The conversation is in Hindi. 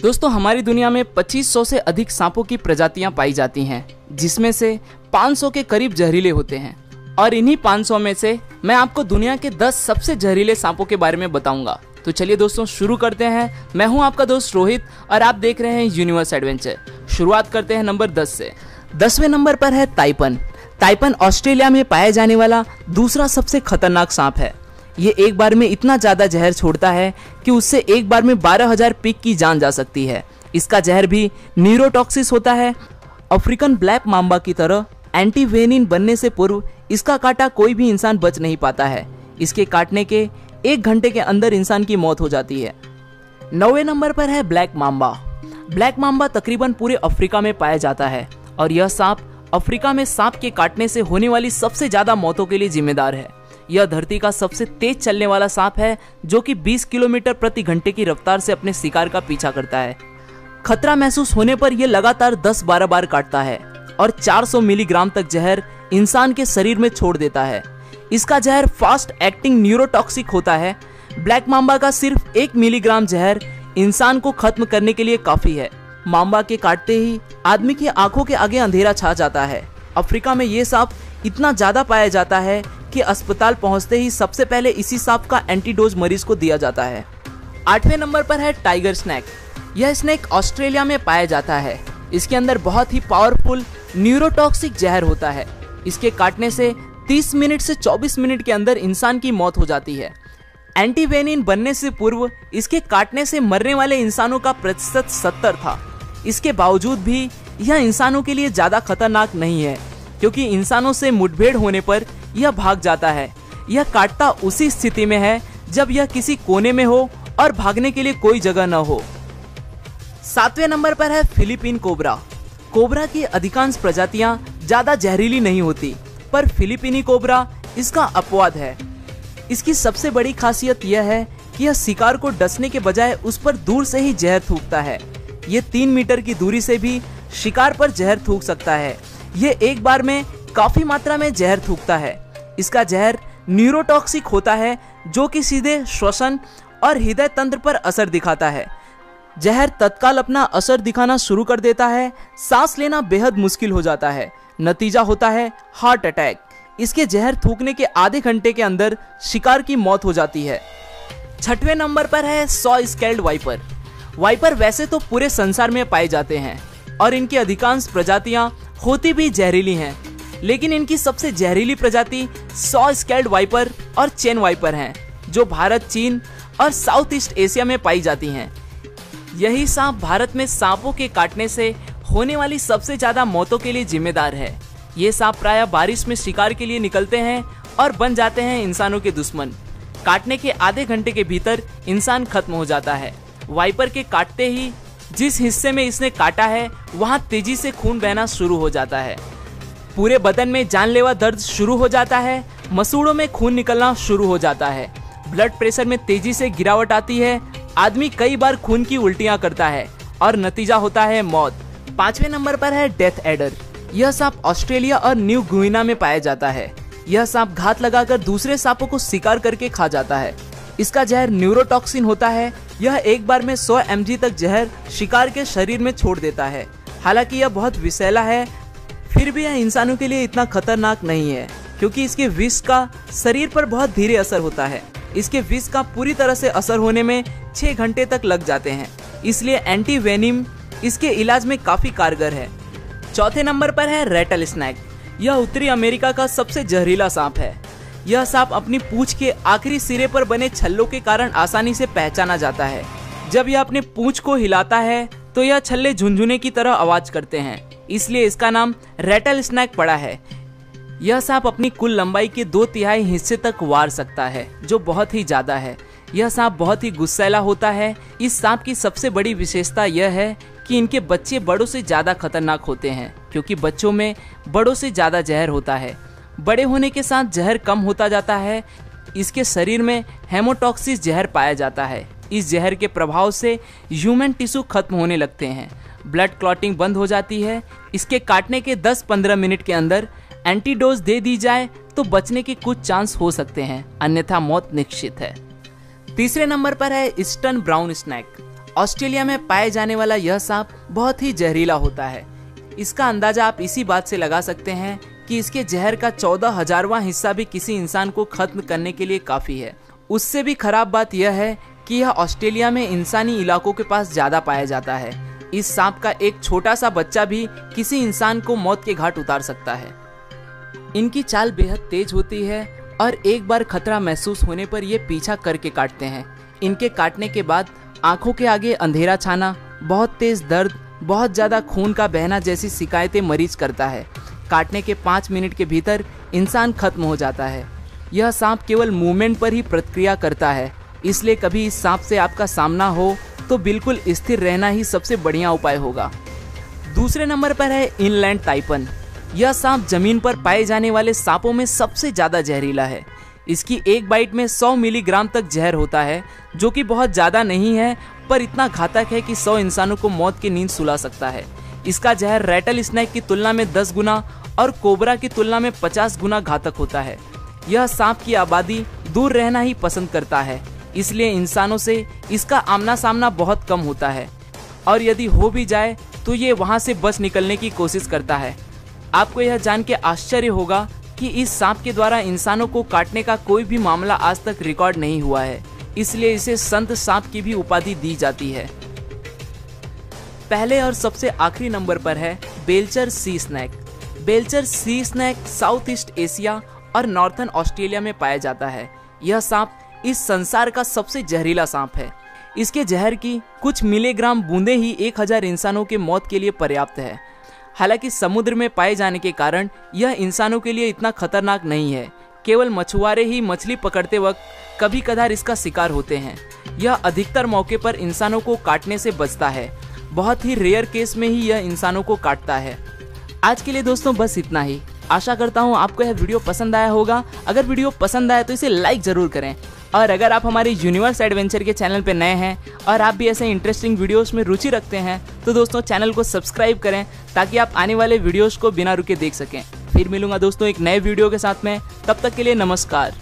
दोस्तों हमारी दुनिया में 2500 से अधिक सांपों की प्रजातियां पाई जाती हैं, जिसमें से 500 के करीब जहरीले होते हैं। और इन्हीं 500 में से मैं आपको दुनिया के 10 सबसे जहरीले सांपों के बारे में बताऊंगा। तो चलिए दोस्तों शुरू करते हैं। मैं हूं आपका दोस्त रोहित और आप देख रहे हैं यूनिवर्स एडवेंचर। शुरुआत करते हैं नंबर 10 से। 10वें नंबर पर है ताइपन। ताइपन ऑस्ट्रेलिया में पाया जाने वाला दूसरा सबसे खतरनाक सांप है। ये एक बार में इतना ज्यादा जहर छोड़ता है कि उससे एक बार में 12,000 पिग की जान जा सकती है। इसका जहर भी न्यूरोटॉक्सिस होता है। अफ्रीकन ब्लैक मांबा की तरह एंटीवेनिन बनने से पूर्व इसका काटा कोई भी इंसान बच नहीं पाता है। इसके काटने के 1 घंटे के अंदर इंसान की मौत हो जाती है। 9वें नंबर पर है ब्लैक मांबा। ब्लैक मांबा तकरीबन पूरे अफ्रीका में पाया जाता है और यह सांप अफ्रीका में सांप के काटने से होने वाली सबसे ज्यादा मौतों के लिए जिम्मेदार है। यह धरती का सबसे तेज चलने वाला सांप है, जो कि 20 किलोमीटर प्रति घंटे की रफ्तार से अपने शिकार का पीछा करता है। खतरा महसूस होने पर यह लगातार 10-12 बार काटता है और 400 मिलीग्राम तक जहर इंसान के शरीर में छोड़ देता है। इसका जहर फास्ट एक्टिंग न्यूरोटॉक्सिक होता है। ब्लैक मांबा का सिर्फ 1 मिलीग्राम जहर इंसान को खत्म करने के लिए काफी है। मांबा के काटते ही आदमी की आंखों के आगे अंधेरा छा जाता है। अफ्रीका में ये सांप इतना ज्यादा पाया जाता है कि अस्पताल पहुंचते ही सबसे पहले इसी सांप का एंटीडोज मरीज को दिया जाता है। 8वें नंबर पर है टाइगर स्नैक। यह स्नैक ऑस्ट्रेलिया में पाया जाता है। इसके अंदर बहुत ही पावरफुल न्यूरोटॉक्सिक जहर होता है। इसके काटने से 30 मिनट से 24 मिनट के अंदर इंसान की मौत हो जाती है। एंटीवेनिन बनने से पूर्व इसके काटने से मरने वाले इंसानों का प्रतिशत 70 था। इसके बावजूद भी यह इंसानों के लिए ज्यादा खतरनाक नहीं है, क्योंकि इंसानों से मुठभेड़ होने पर यह भाग जाता है। यह काटता उसी स्थिति में है जब यह किसी कोने में हो और भागने के लिए कोई जगह न हो। 7वें नंबर पर है फिलीपीन कोबरा। कोबरा की अधिकांश प्रजातियां ज्यादा जहरीली नहीं होती, पर फिलीपीनी कोबरा इसका अपवाद है। इसकी सबसे बड़ी खासियत यह है कि यह शिकार को डसने के बजाय उस पर दूर से ही जहर थूकता है। ये 3 मीटर की दूरी से भी शिकार पर जहर थूक सकता है। ये एक बार में काफी मात्रा में जहर थूकता है। इसका जहर न्यूरोटॉक्सिक होता है, जो कि सीधे श्वसन और हृदय तंत्र पर असर दिखाता है। जहर तत्काल अपना असर दिखाना शुरू कर देता है। सांस लेना बेहद मुश्किल हो जाता है। नतीजा होता है हार्ट अटैक। इसके जहर थूकने के आधे घंटे के अंदर शिकार की मौत हो जाती है। 6वें नंबर पर है सॉ स्केल्ड वाइपर। वाइपर वैसे तो पूरे संसार में पाए जाते हैं और इनकी अधिकांश प्रजातियां होती भी जहरीली हैं, लेकिन इनकी सबसे जहरीली प्रजाति सॉ स्केल्ड वाइपर और चेन वाइपर हैं, जो भारत, चीन और साउथ ईस्ट एशिया में पाई जाती हैं। यही सांप भारत में सांपों के काटने से होने वाली सबसे ज्यादा मौतों के लिए जिम्मेदार है। ये सांप प्रायः बारिश में शिकार के लिए निकलते हैं और बन जाते हैं इंसानों के दुश्मन। काटने के आधे घंटे के भीतर इंसान खत्म हो जाता है। वाइपर के काटते ही जिस हिस्से में इसने काटा है वहां तेजी से खून बहना शुरू हो जाता है। पूरे बदन में जानलेवा दर्द शुरू हो जाता है। मसूड़ों में खून निकलना शुरू हो जाता है। ब्लड प्रेशर में तेजी से गिरावट आती है। आदमी कई बार खून की उल्टियां करता है और नतीजा होता है मौत। 5वें नंबर पर है डेथ एडर। यह सांप ऑस्ट्रेलिया और न्यू गुइना में पाया जाता है। यह सांप घात लगाकर दूसरे सांपों को शिकार करके खा जाता है। इसका जहर न्यूरोटॉक्सिन होता है। यह एक बार में 100 mg तक जहर शिकार के शरीर में छोड़ देता है। हालांकि यह बहुत विषैला है, फिर भी यह इंसानों के लिए इतना खतरनाक नहीं है, क्योंकि इसके विष का शरीर पर बहुत धीरे असर होता है। इसके विष का पूरी तरह से असर होने में 6 घंटे तक लग जाते हैं, इसलिए एंटीवेनिम इसके इलाज में काफी कारगर है। 4थे नंबर पर है रेटल स्नैक। यह उत्तरी अमेरिका का सबसे जहरीला सांप है। यह सांप अपनी पूंछ के आखिरी सिरे पर बने छल्लों के कारण आसानी से पहचाना जाता है। जब यह अपने पूंछ को हिलाता है तो यह छल्ले झुनझुने की तरह आवाज करते हैं, इसलिए इसका नाम रेटल स्नैक पड़ा है। यह सांप अपनी कुल लंबाई के 2/3 हिस्से तक वार सकता है, जो बहुत ही ज्यादा है। यह सांप बहुत ही गुस्सैला होता है। इस सांप की सबसे बड़ी विशेषता यह है कि इनके बच्चे बड़ों से ज्यादा खतरनाक होते हैं, क्योंकि बच्चों में बड़ों से ज्यादा जहर होता है। बड़े होने के साथ जहर कम होता जाता है। इसके शरीर में हेमोटॉक्सिस जहर पाया जाता है। इस जहर के प्रभाव से ह्यूमन टिश्यू खत्म होने लगते हैं। ब्लड क्लॉटिंग बंद हो जाती है। इसके काटने के 10-15 मिनट के अंदर एंटीडोज दे दी जाए तो बचने के कुछ चांस हो सकते हैं, अन्यथा मौत निश्चित है। तीसरे नंबर पर है ईस्टर्न ब्राउन स्नैक। ऑस्ट्रेलिया में पाए जाने वाला यह सांप बहुत ही जहरीला होता है। इसका अंदाजा आप इसी बात से लगा सकते हैं कि इसके जहर का 14,000वां हिस्सा भी किसी इंसान को खत्म करने के लिए काफी है। उससे भी खराब बात यह है कि यह ऑस्ट्रेलिया में इंसानी इलाकों के पास ज्यादा पाया जाता है। इस सांप का एक छोटा सा बच्चा भी किसी इंसान को मौत के घाट उतार सकता है। इनकी चाल बेहद तेज होती है और एक बार खतरा महसूस होने पर ये पीछा करके काटते हैं। इनके काटने के बाद आंखों के आगे अंधेरा छाना, बहुत तेज दर्द, बहुत ज्यादा खून का बहना जैसी शिकायतें मरीज करता है। काटने के 5 मिनट के भीतर इंसान खत्म हो जाता है। यह सांप केवल मूवमेंट पर ही प्रतिक्रिया करता है, इसलिए कभी इस सांप से आपका सामना हो तो बिल्कुल स्थिर रहना ही सबसे बढ़िया उपाय होगा। दूसरे नंबर पर है इनलैंड ताइपन। यह सांप जमीन पर पाए जाने वाले सांपों में सबसे ज्यादा जहरीला है। इसकी एक बाइट में 100 मिलीग्राम तक जहर होता है, जो कि बहुत ज्यादा नहीं है, पर इतना घातक है कि 100 इंसानों को मौत की नींद सुला सकता है। इसका जहर रैटल स्नेक की तुलना में 10 गुना और कोबरा की तुलना में 50 गुना घातक होता है। यह सांप की आबादी दूर रहना ही पसंद करता है, इसलिए इंसानों से इसका आमना सामना बहुत कम होता है, और यदि हो भी जाए तो ये वहां से बच निकलने की कोशिश करता है। आपको यह जान के आश्चर्य होगा कि इस सांप के द्वारा इंसानों को काटने का कोई भी मामला आज तक रिकॉर्ड नहीं हुआ है, इसलिए इसे संत सांप की भी उपाधि दी जाती है। पहले और सबसे आखिरी नंबर पर है Belcher sea snake. Belcher sea snake south east Asia और नॉर्थर्न ऑस्ट्रेलिया में पाया जाता है। यह सांप इस संसार का सबसे जहरीला सांप है। इसके जहर की कुछ मिलीग्राम बूंदे ही 1000 इंसानों के मौत के लिए पर्याप्त है। हालांकि समुद्र में पाए जाने के कारण यह इंसानों के लिए इतना खतरनाक नहीं है। केवल मछुआरे ही मछली पकड़ते वक्त कभी कभार इसका शिकार होते हैं। यह अधिकतर मौके पर इंसानों को काटने से बचता है। बहुत ही रेयर केस में ही यह इंसानों को काटता है। आज के लिए दोस्तों बस इतना ही। आशा करता हूँ आपको यह वीडियो पसंद आया होगा। अगर वीडियो पसंद आया तो इसे लाइक जरूर करें, और अगर आप हमारे यूनिवर्स एडवेंचर के चैनल पर नए हैं और आप भी ऐसे इंटरेस्टिंग वीडियोस में रुचि रखते हैं तो दोस्तों चैनल को सब्सक्राइब करें, ताकि आप आने वाले वीडियोस को बिना रुके देख सकें। फिर मिलूंगा दोस्तों एक नए वीडियो के साथ में। तब तक के लिए नमस्कार।